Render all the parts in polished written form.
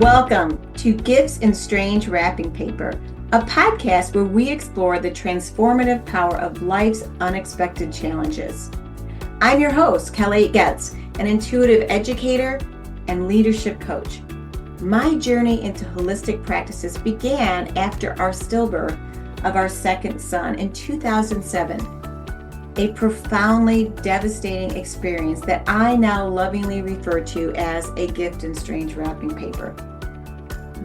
Welcome to Gifts in Strange Wrapping Paper, a podcast where we explore the transformative power of life's unexpected challenges. I'm your host, Kelly Getz, an intuitive educator and leadership coach. My journey into holistic practices began after our stillbirth of our second son in 2007, a profoundly devastating experience that I now lovingly refer to as a gift in strange wrapping paper.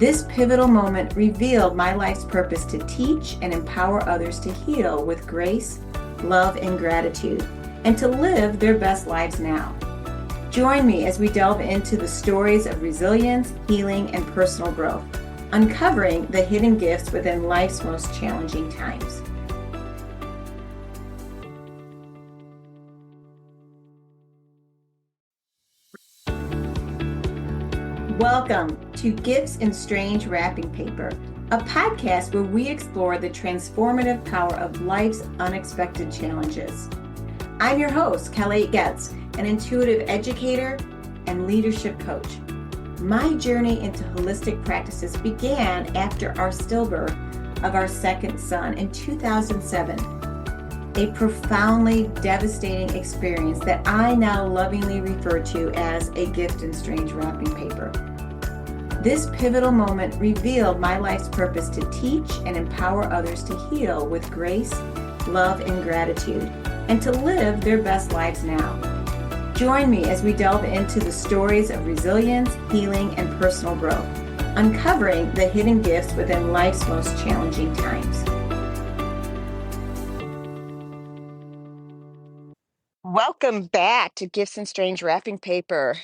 This pivotal moment revealed my life's purpose to teach and empower others to heal with grace, love, and gratitude, and to live their best lives now. Join me as we delve into the stories of resilience, healing, and personal growth, uncovering the hidden gifts within life's most challenging times. Welcome to Gifts in Strange Wrapping Paper, a podcast where we explore the transformative power of life's unexpected challenges. I'm your host, Kelly Getz, an intuitive educator and leadership coach. My journey into holistic practices began after our stillbirth of our second son in 2007, a profoundly devastating experience that I now lovingly refer to as a gift in strange wrapping paper. This pivotal moment revealed my life's purpose to teach and empower others to heal with grace, love, and gratitude, and to live their best lives now. Join me as we delve into the stories of resilience, healing, and personal growth, uncovering the hidden gifts within life's most challenging times. Welcome back to Gifts and Strange Wrapping Paper.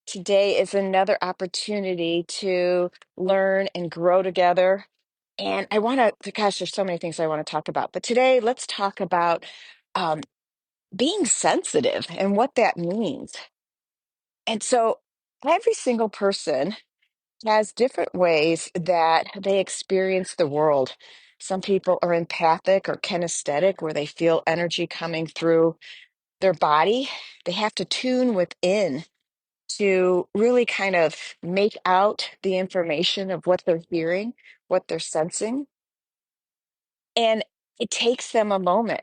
Today is another opportunity to learn and grow together. And I want to, gosh, there's so many things I want to talk about. But today, let's talk about um, being sensitive and what that means. And so, every single person has different ways that they experience the world. Some people are empathic or kinesthetic, where they feel energy coming through their body. They have to tune within to really kind of make out the information of what they're hearing, what they're sensing. And it takes them a moment.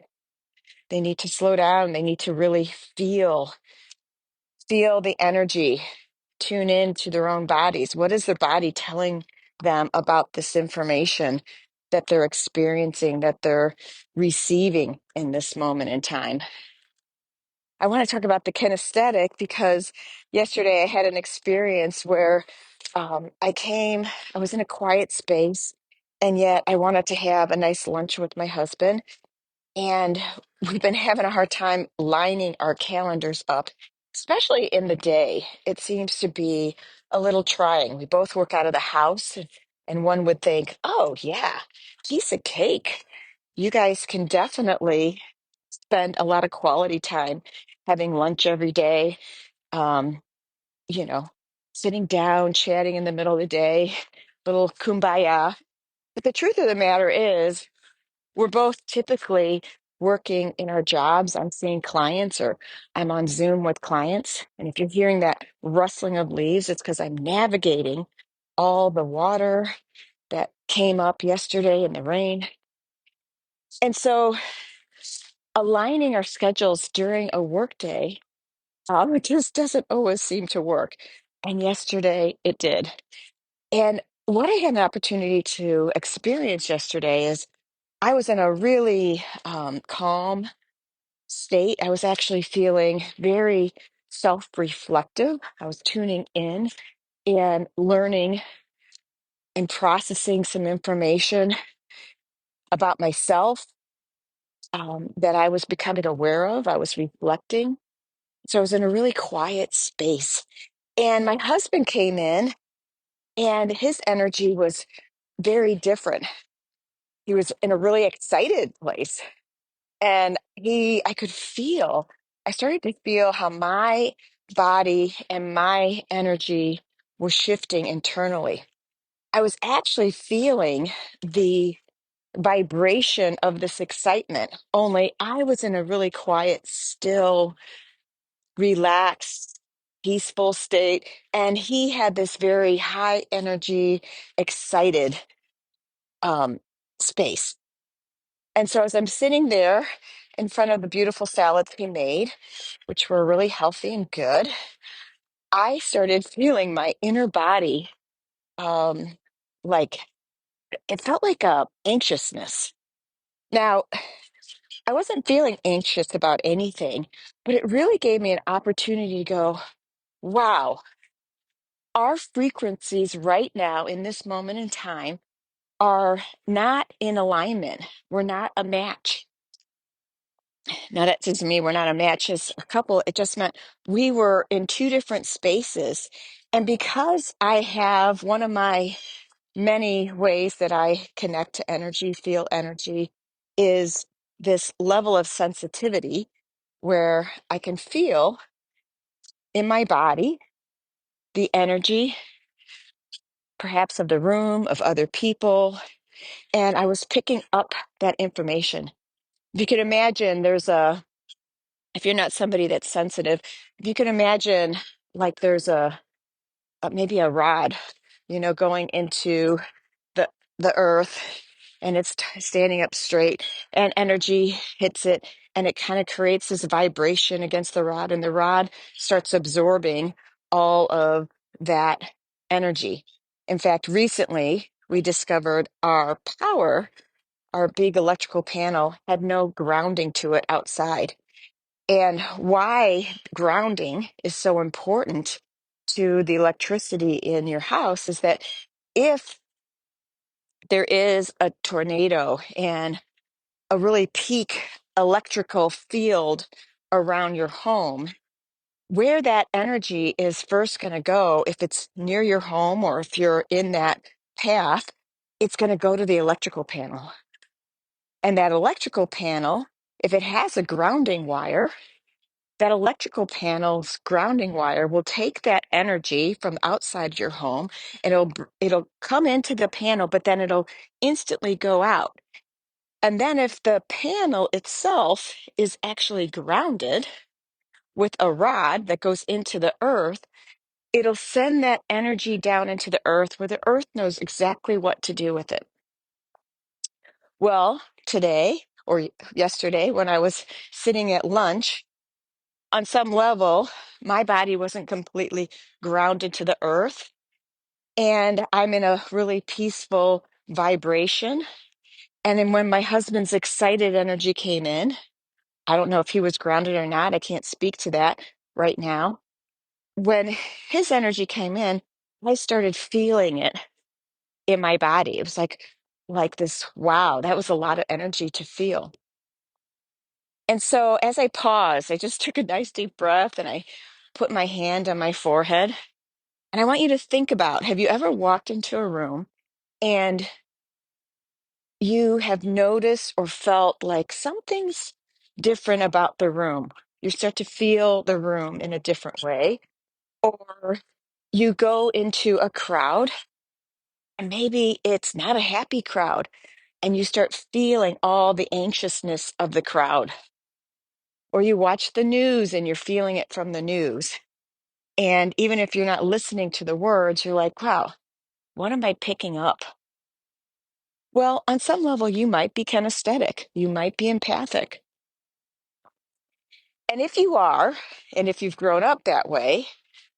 They need to slow down. They need to really feel the energy, tune in to their own bodies. What is their body telling them about this information that they're experiencing, that they're receiving in this moment in time? I want to talk about the kinesthetic because yesterday I had an experience where I was in a quiet space, and yet I wanted to have a nice lunch with my husband. And we've been having a hard time lining our calendars up, especially in the day. It seems to be a little trying. We both work out of the house, and one would think, oh, yeah, piece of cake. You guys can definitely spend a lot of quality time having lunch every day, um, you know, sitting down, chatting in the middle of the day, little kumbaya. But the truth of the matter is, we're both typically working in our jobs. I'm seeing clients or I'm on Zoom with clients. And if you're hearing that rustling of leaves, it's because I'm navigating all the water that came up yesterday in the rain. And so aligning our schedules during a workday, it just doesn't always seem to work. And yesterday it did. And what I had an opportunity to experience yesterday is I was in a really calm state. I was actually feeling very self reflective. I was tuning in and learning and processing some information about myself that I was becoming aware of. I was reflecting. So I was in a really quiet space. And my husband came in, and his energy was very different. He was in a really excited place. And I could feel, I started to feel how my body and my energy was shifting internally. I was actually feeling the vibration of this excitement, only I was in a really quiet, still, relaxed peaceful state. And he had this very high energy, excited um, space. And so as I'm sitting there in front of the beautiful salads he made, which were really healthy and good, I started feeling my inner body um, like it felt like a anxiousness. Now, I wasn't feeling anxious about anything, but it really gave me an opportunity to go, wow, our frequencies right now in this moment in time are not in alignment. We're not a match. Now, that doesn't mean we're not a match as a couple. It just meant we were in two different spaces. And because I have one of my many ways that I connect to energy, feel energy, is this level of sensitivity where I can feel in my body the energy, perhaps of the room, of other people. And I was picking up that information. If you could imagine, if you're not somebody that's sensitive, if you can imagine like there's maybe a rod, going into the the earth, and it's standing up straight, and energy hits it, and it kind of creates this vibration against the rod, and the rod starts absorbing all of that energy. In fact, recently we discovered our big electrical panel had no grounding to it outside. And why grounding is so important to the electricity in your house is that if there is a tornado and a really peak electrical field around your home, where that energy is first going to go, if it's near your home or if you're in that path, it's going to go to the electrical panel. And that electrical panel, if it has a grounding wire, that electrical panel's grounding wire will take that energy from outside your home, and it'll come into the panel, but then it'll instantly go out. And then if the panel itself is actually grounded with a rod that goes into the earth, it'll send that energy down into the earth where the earth knows exactly what to do with it. Well, today or yesterday when I was sitting at lunch, on some level, my body wasn't completely grounded to the earth. And I'm in a really peaceful vibration. And then when my husband's excited energy came in, I don't know if he was grounded or not. I can't speak to that right now. When his energy came in, I started feeling it in my body. It was like this, wow, that was a lot of energy to feel. And so as I paused, I just took a nice deep breath and I put my hand on my forehead. And I want you to think about, have you ever walked into a room and you have noticed or felt like something's different about the room? You start to feel the room in a different way. Or you go into a crowd and maybe it's not a happy crowd and you start feeling all the anxiousness of the crowd. Or you watch the news and you're feeling it from the news. And even if you're not listening to the words, you're like, wow, what am I picking up? Well, on some level, you might be kinesthetic. You might be empathic. And if you are, and if you've grown up that way,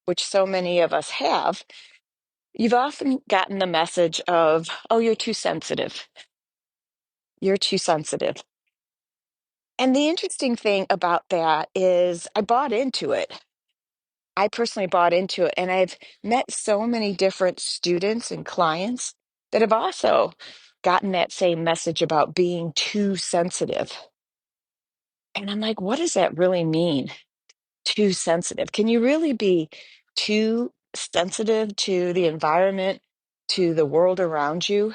which so many of us have, you've often gotten the message of, oh, you're too sensitive. You're too sensitive. And the interesting thing about that is I bought into it. I personally bought into it. And I've met so many different students and clients that have also gotten that same message about being too sensitive. And I'm like, what does that really mean? Too sensitive. Can you really be too sensitive to the environment, to the world around you?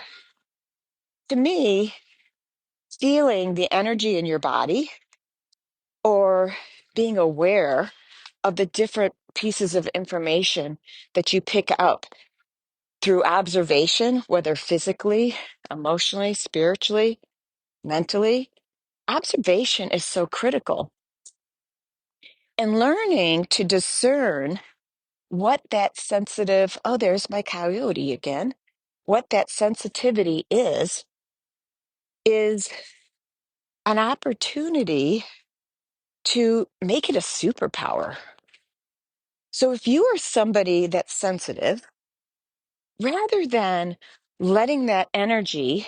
To me, feeling the energy in your body or being aware of the different pieces of information that you pick up through observation, whether physically, emotionally, spiritually, mentally, observation is so critical. And learning to discern what that sensitive, oh, there's my coyote again, what that sensitivity is an opportunity to make it a superpower. So if you are somebody that's sensitive, rather than letting that energy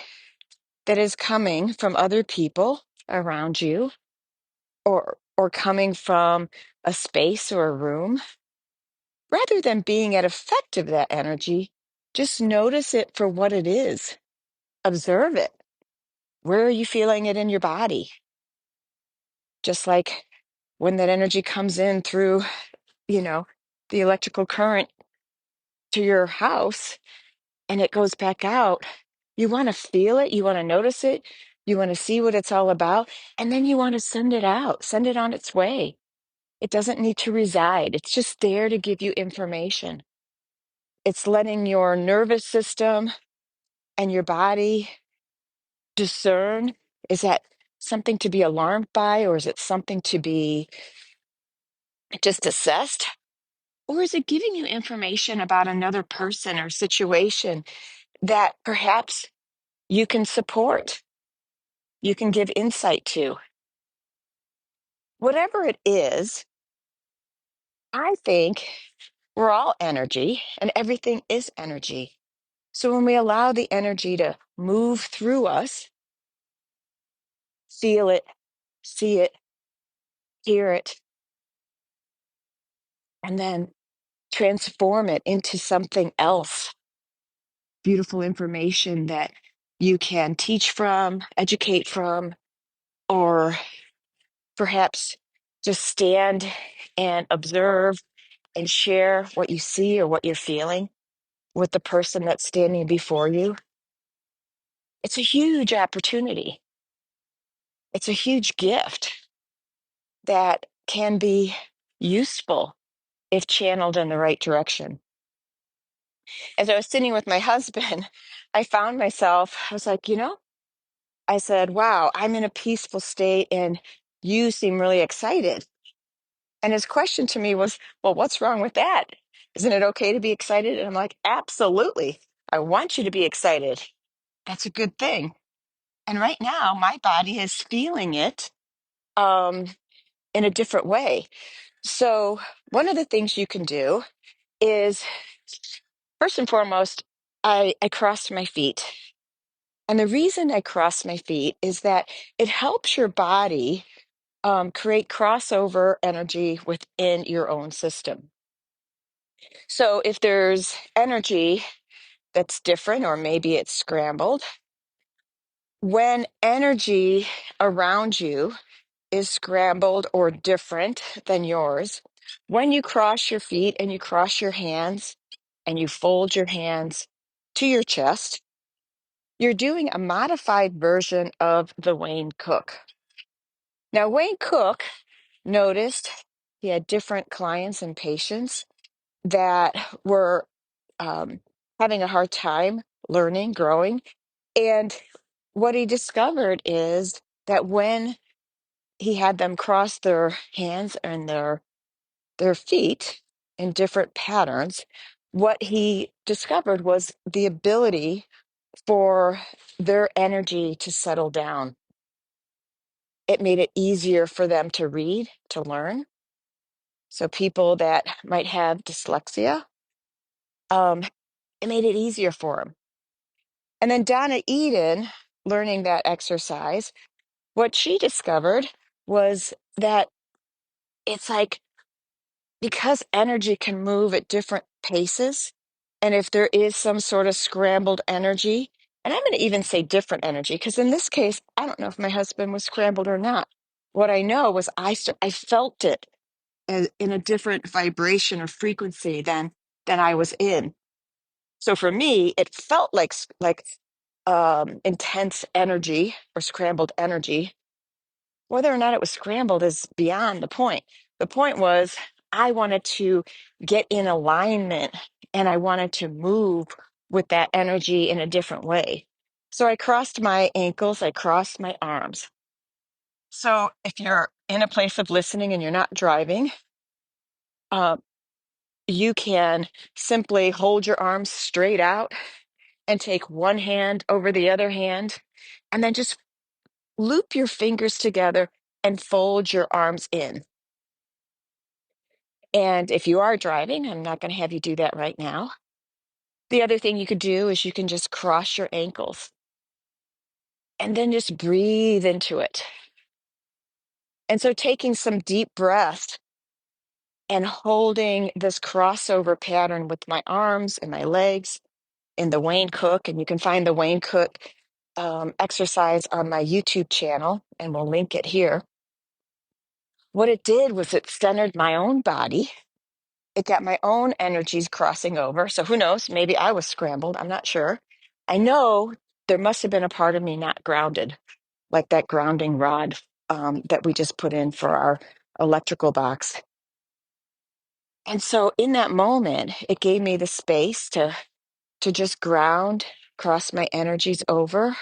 that is coming from other people around you or coming from a space or a room, rather than being at effect of that energy, just notice it for what it is. Observe it. Where are you feeling it in your body? Just like when that energy comes in through, you know, the electrical current to your house and it goes back out, you want to feel it, you want to notice it, you want to see what it's all about, and then you want to send it out, send it on its way. It doesn't need to reside. It's just there to give you information. It's letting your nervous system and your body discern, is that something to be alarmed by, or is it something to be just assessed? Or is it giving you information about another person or situation that perhaps you can support, you can give insight to? Whatever it is, I think we're all energy and everything is energy. So when we allow the energy to move through us, feel it, see it, hear it, and then transform it into something else, beautiful information that you can teach from, educate from, or perhaps just stand and observe and share what you see or what you're feeling with the person that's standing before you. It's a huge opportunity. It's a huge gift that can be useful if channeled in the right direction. As I was sitting with my husband, I found myself, I was like, I said, wow, I'm in a peaceful state and you seem really excited. And his question to me was, well, what's wrong with that? Isn't it okay to be excited? And I'm like, absolutely. I want you to be excited. That's a good thing. And right now, my body is feeling it um, in a different way. So, one of the things you can do is, first and foremost, I crossed my feet. And the reason I cross my feet is that it helps your body create crossover energy within your own system. So if there's energy that's different, or maybe it's scrambled, when energy around you is scrambled or different than yours, when you cross your feet and you cross your hands and you fold your hands to your chest, you're doing a modified version of the Wayne Cook. Now, Wayne Cook noticed he had different clients and patients that were um, having a hard time learning, growing. And what he discovered is that when he had them cross their hands and their feet in different patterns, what he discovered was the ability for their energy to settle down. It made it easier for them to read, to learn. So people that might have dyslexia, um, it made it easier for them. And then Donna Eden, learning that exercise, what she discovered was that it's like, because energy can move at different paces, and if there is some sort of scrambled energy, and I'm going to even say different energy, because in this case, I don't know if my husband was scrambled or not. What I know was I felt it in a different vibration or frequency than I was in. So for me, it felt like intense energy or scrambled energy. Whether or not it was scrambled is beyond the point. The point was I wanted to get in alignment and I wanted to move with that energy in a different way. So I crossed my ankles, I crossed my arms. So if you're in a place of listening and you're not driving, you can simply hold your arms straight out and take one hand over the other hand, and then just loop your fingers together and fold your arms in. And if you are driving, I'm not going to have you do that right now. The other thing you could do is you can just cross your ankles and then just breathe into it. And so taking some deep breath and holding this crossover pattern with my arms and my legs in the Wayne Cook, and you can find the Wayne Cook exercise on my YouTube channel, and we'll link it here. What it did was it centered my own body. It got my own energies crossing over. So who knows? Maybe I was scrambled. I'm not sure. I know there must have been a part of me not grounded, like that grounding rod that we just put in for our electrical box. And so in that moment, it gave me the space to just ground, cross my energies over.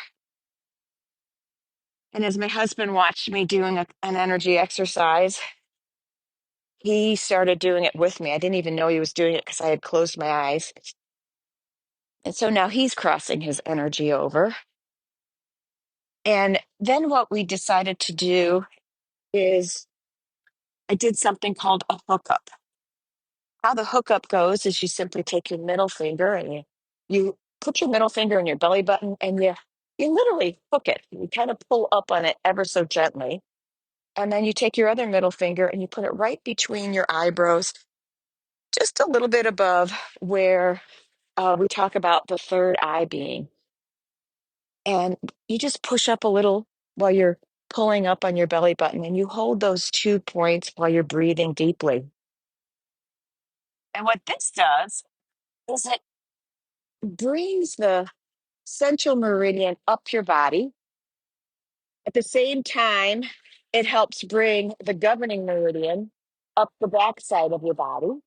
And as my husband watched me doing an energy exercise, he started doing it with me. I didn't even know he was doing it because I had closed my eyes. And so now he's crossing his energy over. And then what we decided to do is I did something called a hookup. How the hookup goes is you simply take your middle finger and you put your middle finger in your belly button and you literally hook it. You kind of pull up on it ever so gently. And then you take your other middle finger and you put it right between your eyebrows, just a little bit above where we talk about the third eye being. And you just push up a little while you're pulling up on your belly button, and you hold those 2 points while you're breathing deeply. And what this does is it brings the central meridian up your body. At the same time, it helps bring the governing meridian up the backside of your body.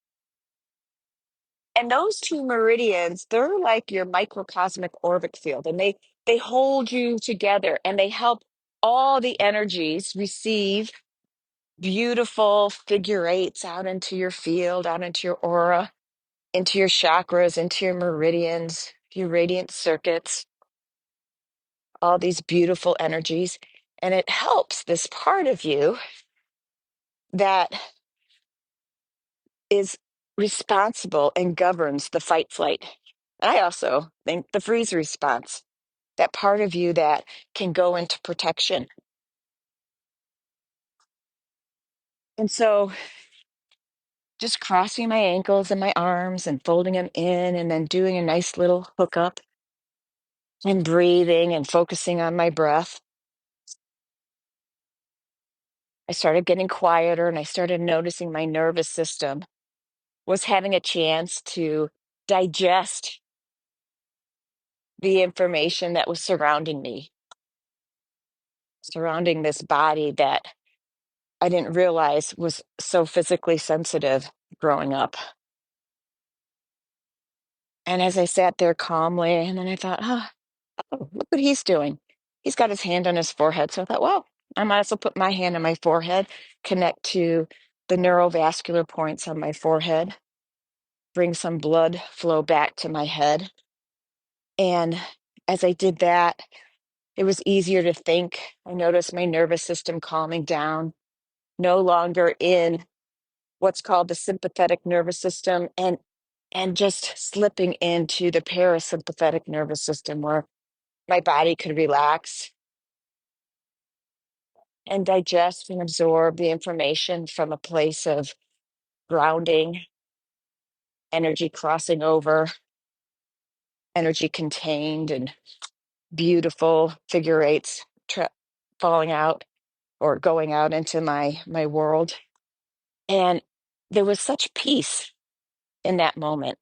And those two meridians, they're like your microcosmic orbit field, and they hold you together and they help all the energies receive beautiful figure eights out into your field, out into your aura, into your chakras, into your meridians, your radiant circuits, all these beautiful energies. And it helps this part of you that is responsible and governs the fight flight. And I also think the freeze response, that part of you that can go into protection. And so just crossing my ankles and my arms and folding them in and then doing a nice little hookup and breathing and focusing on my breath. I started getting quieter and I started noticing my nervous system was having a chance to digest the information that was surrounding me, surrounding this body that I didn't realize was so physically sensitive growing up. And as I sat there calmly, and then I thought, oh, look what he's doing. He's got his hand on his forehead. So I thought, well, I might as well put my hand on my forehead, connect to the neurovascular points on my forehead, bring some blood flow back to my head. And as I did that, it was easier to think. I noticed my nervous system calming down, no longer in what's called the sympathetic nervous system, and just slipping into the parasympathetic nervous system where my body could relax and digest and absorb the information from a place of grounding, energy crossing over, energy contained, and beautiful figure eights falling out or going out into my world. And there was such peace in that moment.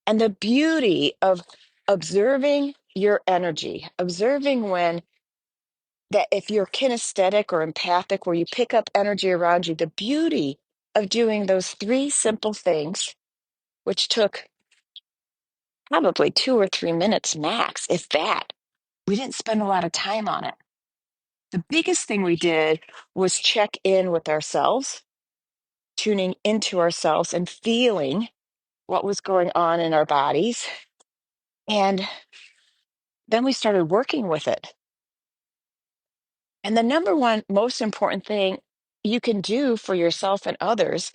And the beauty of observing your energy, observing when that if you're kinesthetic or empathic, where you pick up energy around you, the beauty of doing those three simple things, which took probably 2 or 3 minutes max, if that. We didn't spend a lot of time on it. The biggest thing we did was check in with ourselves tuning into ourselves and feeling what was going on in our bodies. And then we started working with it. And the number one most important thing you can do for yourself and others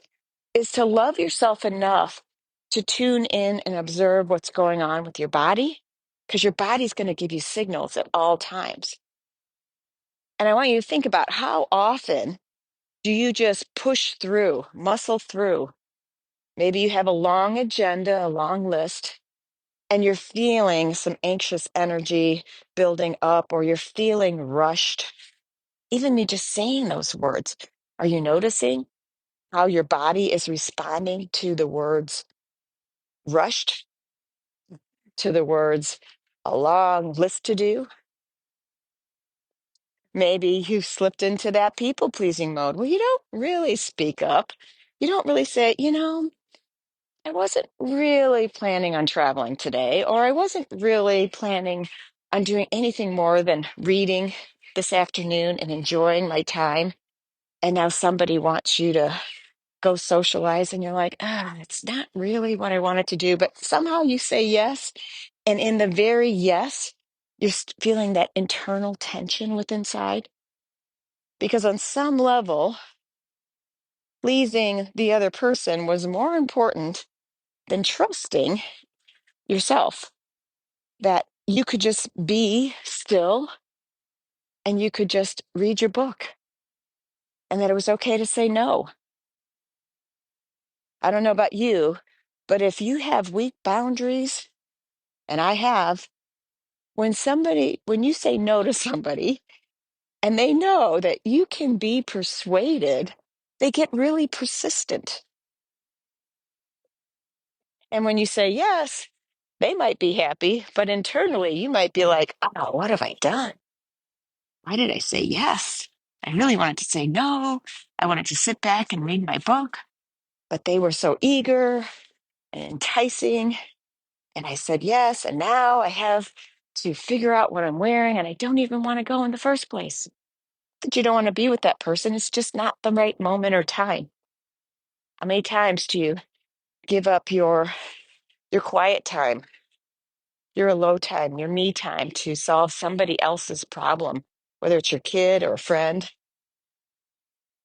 is to love yourself enough to tune in and observe what's going on with your body, because your body's going to give you signals at all times. And I want you to think about how often do you just push through, muscle through? Maybe you have a long agenda, a long list, and you're feeling some anxious energy building up, or you're feeling rushed. Even me just saying those words, are you noticing how your body is responding to the words rushed, to the words a long list to do? Maybe you've slipped into that people pleasing mode where you don't really speak up. You don't really say, I wasn't really planning on traveling today, or I wasn't really planning on doing anything more than reading this afternoon and enjoying my time. And now somebody wants you to go socialize, and you're like, it's not really what I wanted to do. But somehow you say yes. And in the very yes, you're feeling that internal tension within inside. Because on some level, pleasing the other person was more important than trusting yourself, that you could just be still and you could just read your book, and that it was okay to say no. I don't know about you, but if you have weak boundaries, and I have, when you say no to somebody and they know that you can be persuaded, they get really persistent. And when you say yes, they might be happy, but internally you might be like, oh, what have I done? Why did I say yes? I really wanted to say no. I wanted to sit back and read my book, but they were so eager and enticing. And I said yes. And now I have to figure out what I'm wearing, and I don't even want to go in the first place. That you don't want to be with that person. It's just not the right moment or time. How many times do you give up your quiet time, your alone time, your me time to solve somebody else's problem, whether it's your kid or a friend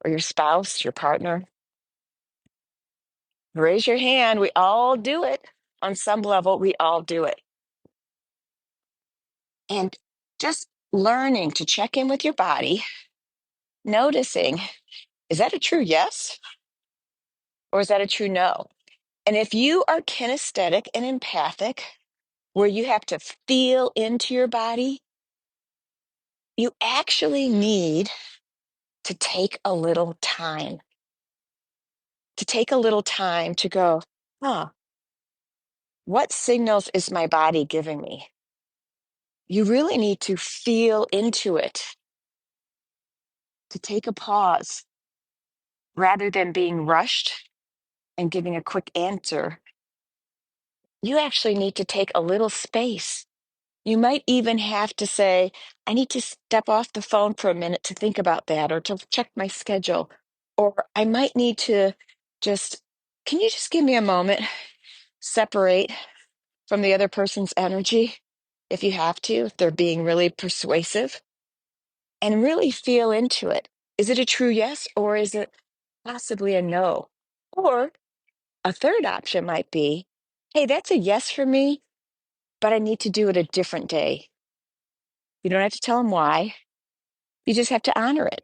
or your spouse, your partner? Raise your hand. We all do it. On some level, we all do it. And just learning to check in with your body, noticing, is that a true yes? Or is that a true no? And if you are kinesthetic and empathic, where you have to feel into your body, you actually need to take a little time, to go, what signals is my body giving me? You really need to feel into it, to take a pause rather than being rushed and giving a quick answer. You actually need to take a little space. You might even have to say, I need to step off the phone for a minute to think about that, or to check my schedule. Or I might need to just, can you just give me a moment? Separate from the other person's energy if you have to, if they're being really persuasive, and really feel into it. Is it a true yes, or is it possibly a no? Or a third option might be, hey, that's a yes for me, but I need to do it a different day. You don't have to tell them why. You just have to honor it.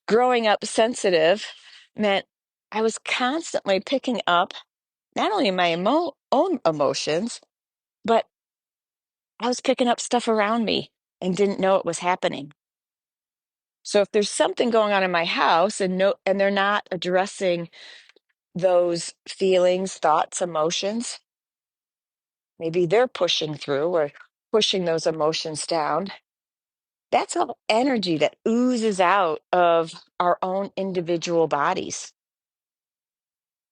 Growing up sensitive meant I was constantly picking up not only my own emotions, but I was picking up stuff around me and didn't know it was happening. So if there's something going on in my house and they're not addressing those feelings, thoughts, emotions, maybe they're pushing through or pushing those emotions down. That's all energy that oozes out of our own individual bodies.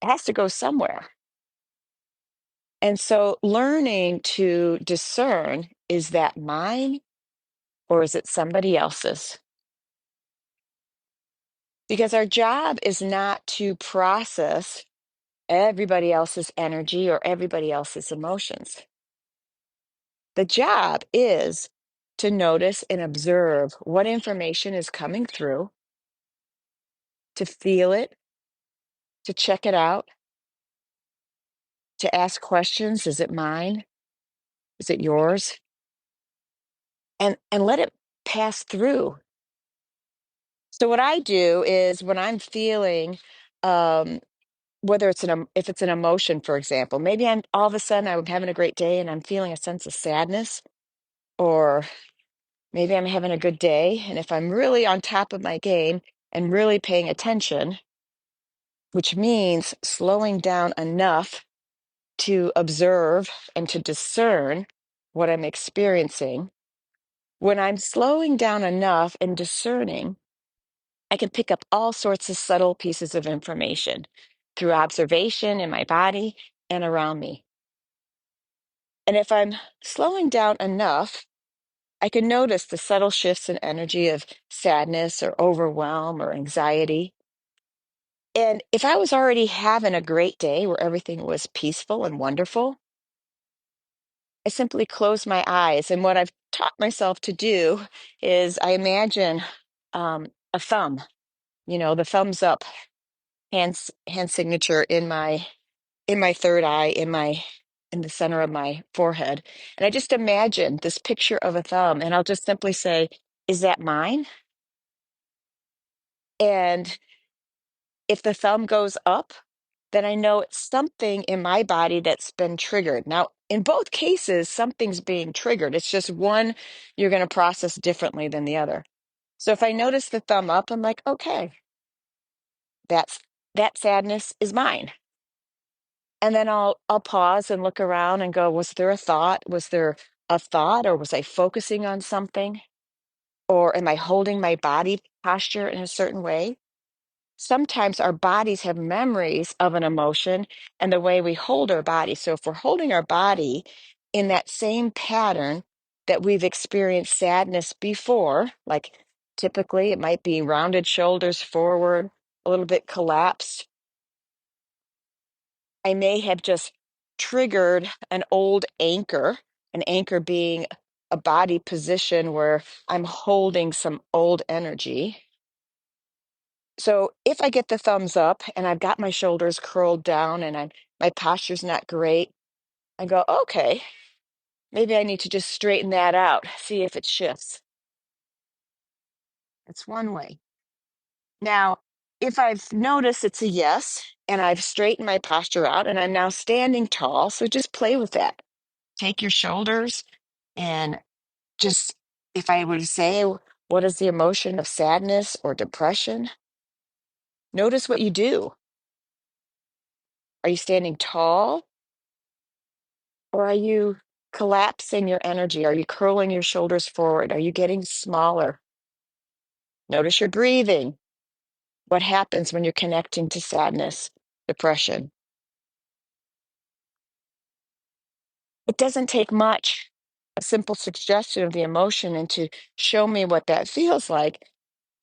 It has to go somewhere. And so learning to discern, is that mine or is it somebody else's? Because our job is not to process everybody else's energy or everybody else's emotions. The job is to notice and observe what information is coming through, to feel it, to check it out, to ask questions. Is it mine? Is it yours? And let it pass through. So what I do is when I'm feeling um whether it's if it's an emotion, for example, maybe I'm all of a sudden I'm having a great day and I'm feeling a sense of sadness, or maybe I'm having a good day. And if I'm really on top of my game and really paying attention, which means slowing down enough to observe and to discern what I'm experiencing, when I'm slowing down enough and discerning, I can pick up all sorts of subtle pieces of information through observation in my body and around me. And if I'm slowing down enough, I can notice the subtle shifts in energy of sadness or overwhelm or anxiety. And if I was already having a great day where everything was peaceful and wonderful, I simply close my eyes. And what I've taught myself to do is I imagine a thumb, the thumbs up hand signature in my third eye, in the center of my forehead. And I just imagine this picture of a thumb, and I'll just simply say, is that mine? And if the thumb goes up, then I know it's something in my body that's been triggered. Now, in both cases, something's being triggered. It's just one you're going to process differently than the other. So if I notice the thumb up, I'm like, okay, that's that sadness is mine. And then I'll pause and look around and go, was there a thought? Was there a thought, or was I focusing on something? Or am I holding my body posture in a certain way? Sometimes our bodies have memories of an emotion and the way we hold our body. So if we're holding our body in that same pattern that we've experienced sadness before, like typically it might be rounded shoulders forward, a little bit collapsed, I may have just triggered an anchor being a body position where I'm holding some old energy. So if I get the thumbs up and I've got my shoulders curled down and my posture's not great, I go, okay, maybe I need to just straighten that out, see if it shifts. That's one way. Now, if I've noticed it's a yes and I've straightened my posture out and I'm now standing tall, so just play with that. Take your shoulders and just, if I were to say, what is the emotion of sadness or depression? Notice what you do. Are you standing tall, or are you collapsing your energy? Are you curling your shoulders forward? Are you getting smaller? Notice your breathing. What happens when you're connecting to sadness, depression? It doesn't take much. A simple suggestion of the emotion and to show me what that feels like.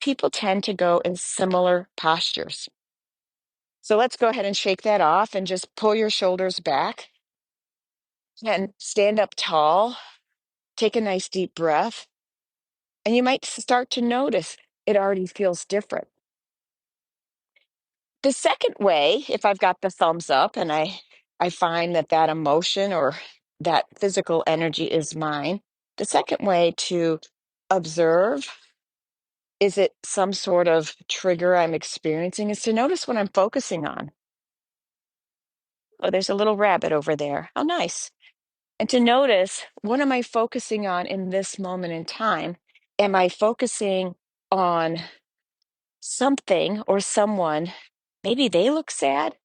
People tend to go in similar postures. So let's go ahead and shake that off and just pull your shoulders back and stand up tall. Take a nice deep breath. And you might start to notice it already feels different. The second way, if I've got the thumbs up and I find that emotion or that physical energy is mine, the second way to observe, is it some sort of trigger I'm experiencing, is to notice what I'm focusing on. Oh, there's a little rabbit over there. Oh, nice. And to notice, what am I focusing on in this moment in time? Am I focusing on something or someone? Maybe they look sad,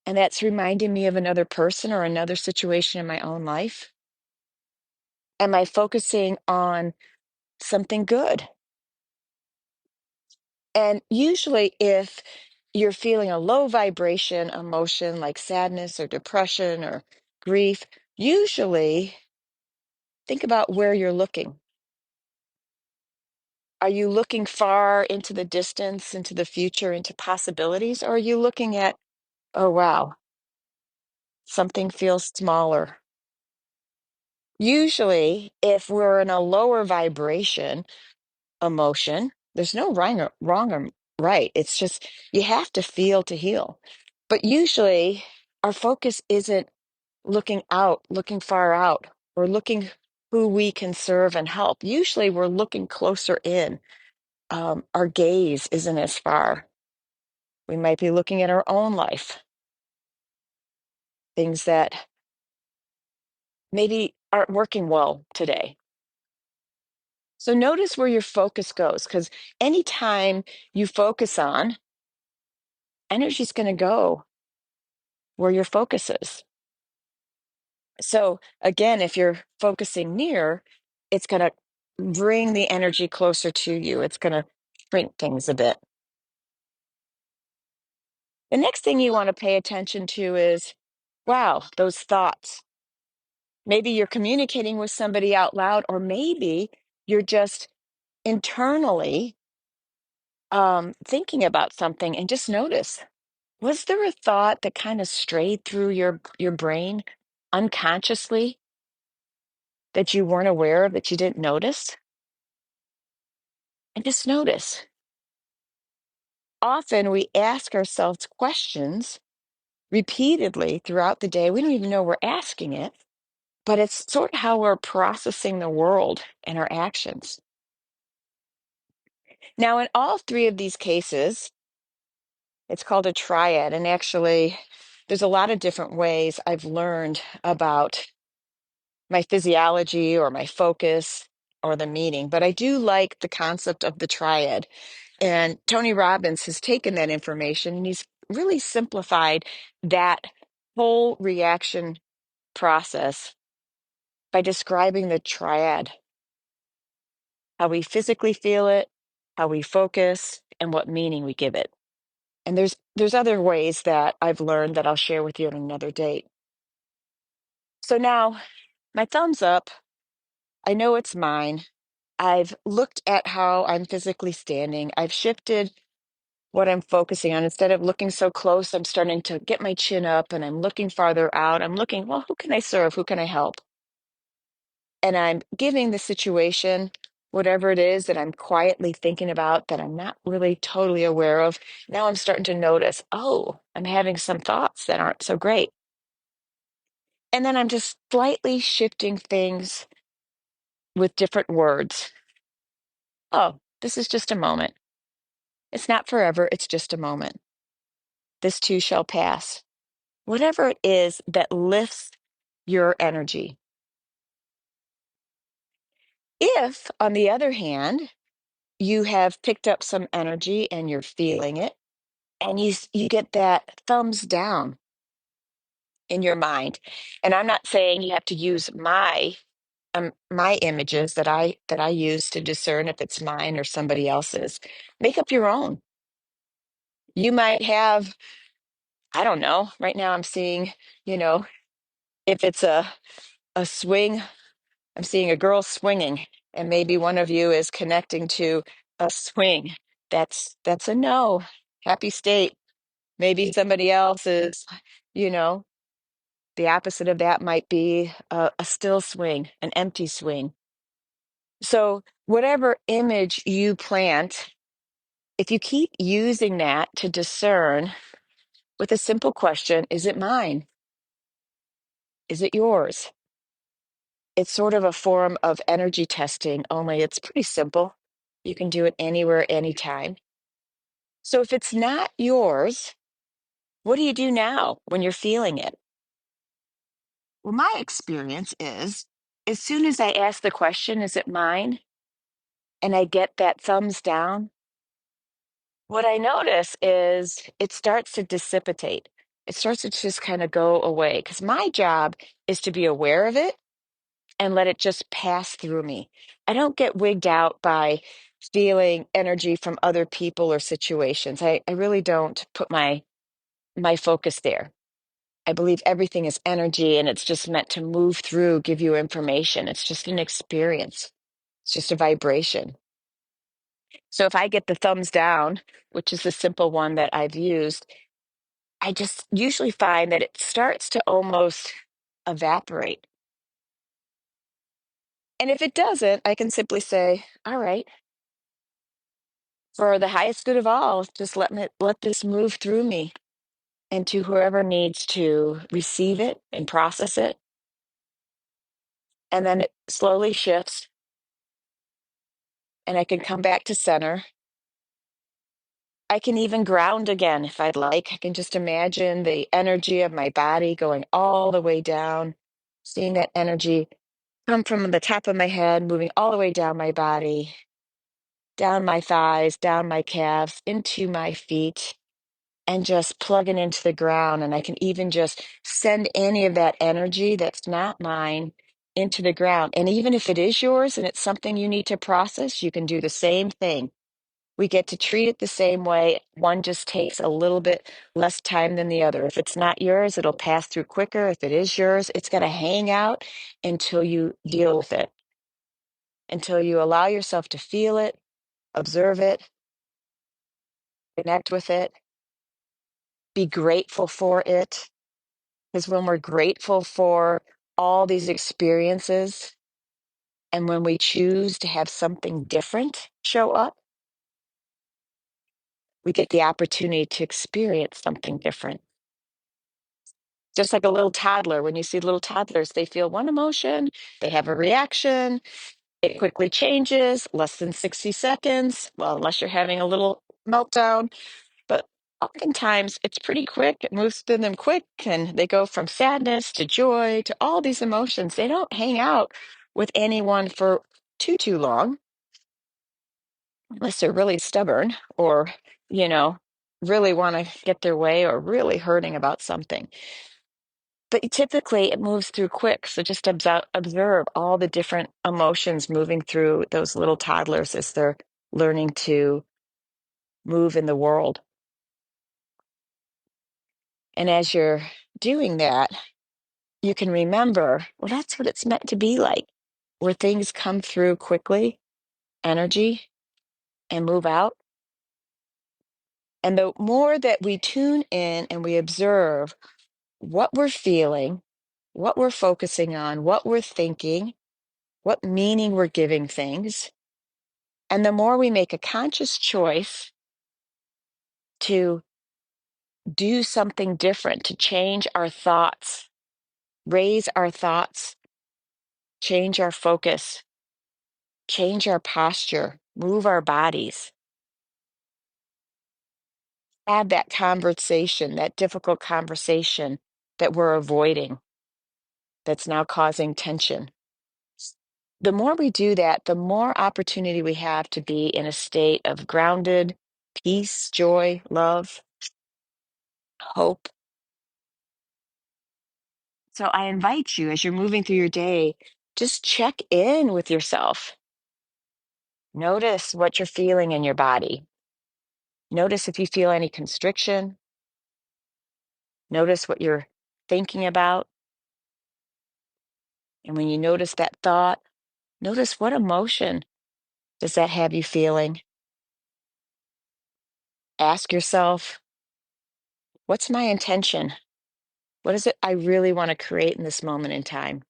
and that's reminding me of another person or another situation in my own life. Am I focusing on something good? And usually, if you're feeling a low vibration emotion like sadness or depression or grief, usually think about where you're looking. Are you looking far into the distance, into the future, into possibilities? Or are you looking at, oh, wow, something feels smaller? Usually, if we're in a lower vibration emotion, there's no wrong or right. It's just you have to feel to heal. But usually, our focus isn't looking out, looking far out, or looking who we can serve and help. Usually, we're looking closer in. Our gaze isn't as far. We might be looking at our own life, things that maybe aren't working well today. So notice where your focus goes, because anytime you focus on, energy's going to go where your focus is. So again, if you're focusing near, it's going to bring the energy closer to you. It's going to shrink things a bit. The next thing you want to pay attention to is, wow, those thoughts. Maybe you're communicating with somebody out loud, or maybe you're just internally thinking about something, and just notice, was there a thought that kind of strayed through your brain unconsciously that you weren't aware of, that you didn't notice? And just notice. Often we ask ourselves questions repeatedly throughout the day. We don't even know we're asking it, but it's sort of how we're processing the world and our actions. Now, in all three of these cases, it's called a triad. And actually, there's a lot of different ways I've learned about my physiology or my focus or the meaning, but I do like the concept of the triad. And Tony Robbins has taken that information and he's really simplified that whole reaction process by describing the triad, how we physically feel it, how we focus, and what meaning we give it. And there's other ways that I've learned that I'll share with you on another date. So now, my thumbs up, I know it's mine. I've looked at how I'm physically standing. I've shifted what I'm focusing on. Instead of looking so close, I'm starting to get my chin up and I'm looking farther out. I'm looking, well, who can I serve? Who can I help? And I'm giving the situation, whatever it is that I'm quietly thinking about that I'm not really totally aware of. Now I'm starting to notice, oh, I'm having some thoughts that aren't so great. And then I'm just slightly shifting things with different words. Oh, this is just a moment. It's not forever, it's just a moment. This too shall pass. Whatever it is that lifts your energy. If, on the other hand, you have picked up some energy and you're feeling it, and you get that thumbs down in your mind. And I'm not saying you have to use my images that I use to discern if it's mine or somebody else's. Make up your own. You might have, I don't know, right now I'm seeing, you know, if it's a swing, I'm seeing a girl swinging, and maybe one of you is connecting to a swing. That's a no. Happy state. Maybe somebody else is, you know, the opposite of that might be a still swing, an empty swing. So, whatever image you plant, if you keep using that to discern with a simple question, is it mine? Is it yours? It's sort of a form of energy testing, only it's pretty simple. You can do it anywhere, anytime. So, if it's not yours, what do you do now when you're feeling it? Well, my experience is as soon as I ask the question, is it mine? And I get that thumbs down, what I notice is it starts to dissipate. It starts to just kind of go away because my job is to be aware of it and let it just pass through me. I don't get wigged out by feeling energy from other people or situations. I really don't put my focus there. I believe everything is energy and it's just meant to move through, give you information. It's just an experience. It's just a vibration. So if I get the thumbs down, which is the simple one that I've used, I just usually find that it starts to almost evaporate. And if it doesn't, I can simply say, all right, for the highest good of all, just let this move through me and to whoever needs to receive it and process it. And then it slowly shifts and I can come back to center. I can even ground again if I'd like. I can just imagine the energy of my body going all the way down, seeing that energy come from the top of my head, moving all the way down my body, down my thighs, down my calves, into my feet, and just plugging into the ground. And I can even just send any of that energy that's not mine into the ground. And even if it is yours and it's something you need to process, you can do the same thing. We get to treat it the same way. One just takes a little bit less time than the other. If it's not yours, it'll pass through quicker. If it is yours, it's going to hang out until you deal with it, until you allow yourself to feel it, observe it, connect with it, be grateful for it. Because when we're grateful for all these experiences, and when we choose to have something different show up, we get the opportunity to experience something different. Just like a little toddler, when you see little toddlers, they feel one emotion, they have a reaction, it quickly changes, less than 60 seconds. Well, unless you're having a little meltdown, but oftentimes it's pretty quick. It moves through them quick, and they go from sadness to joy to all these emotions. They don't hang out with anyone for too long, unless they're really stubborn or, you know, really want to get their way or really hurting about something. But typically it moves through quick. So just observe all the different emotions moving through those little toddlers as they're learning to move in the world. And as you're doing that, you can remember, well, that's what it's meant to be like, where things come through quickly, energy, and move out. And the more that we tune in and we observe what we're feeling, what we're focusing on, what we're thinking, what meaning we're giving things, and the more we make a conscious choice to do something different, to change our thoughts, raise our thoughts, change our focus, change our posture, move our bodies, have that conversation, that difficult conversation that we're avoiding that's now causing tension. The more we do that, the more opportunity we have to be in a state of grounded peace, joy, love, hope. So I invite you as you're moving through your day, just check in with yourself. Notice what you're feeling in your body. Notice if you feel any constriction. Notice what you're thinking about. And when you notice that thought, notice what emotion does that have you feeling? Ask yourself, what's my intention? What is it I really want to create in this moment in time?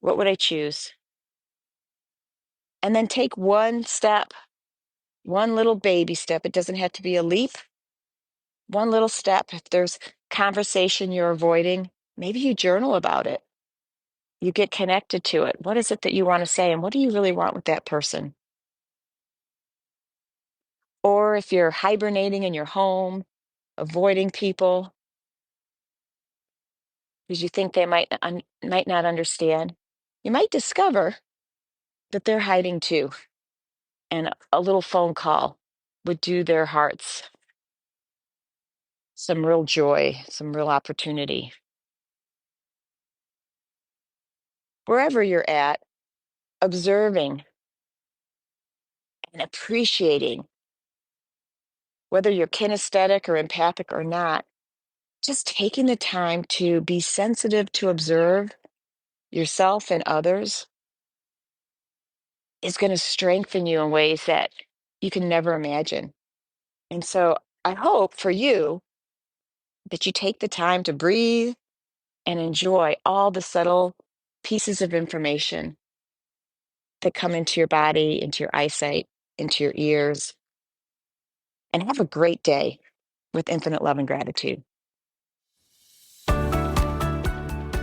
What would I choose? And then take one step, one little baby step. It doesn't have to be a leap. One little step. If there's conversation you're avoiding, maybe you journal about it. You get connected to it. What is it that you want to say? And what do you really want with that person? Or if you're hibernating in your home, avoiding people because you think they might not understand, you might discover that they're hiding too. And a little phone call would do their hearts some real joy, some real opportunity. Wherever you're at, observing and appreciating, whether you're kinesthetic or empathic or not, just taking the time to be sensitive to observe yourself and others is going to strengthen you in ways that you can never imagine. And so I hope for you that you take the time to breathe and enjoy all the subtle pieces of information that come into your body, into your eyesight, into your ears, and have a great day with infinite love and gratitude.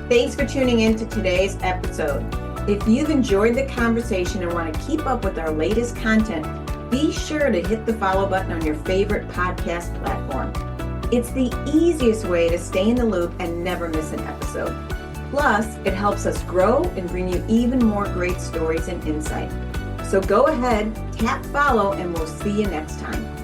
Thanks for tuning in to today's episode. If you've enjoyed the conversation and want to keep up with our latest content, be sure to hit the follow button on your favorite podcast platform. It's the easiest way to stay in the loop and never miss an episode. Plus, it helps us grow and bring you even more great stories and insight. So go ahead, tap follow, and we'll see you next time.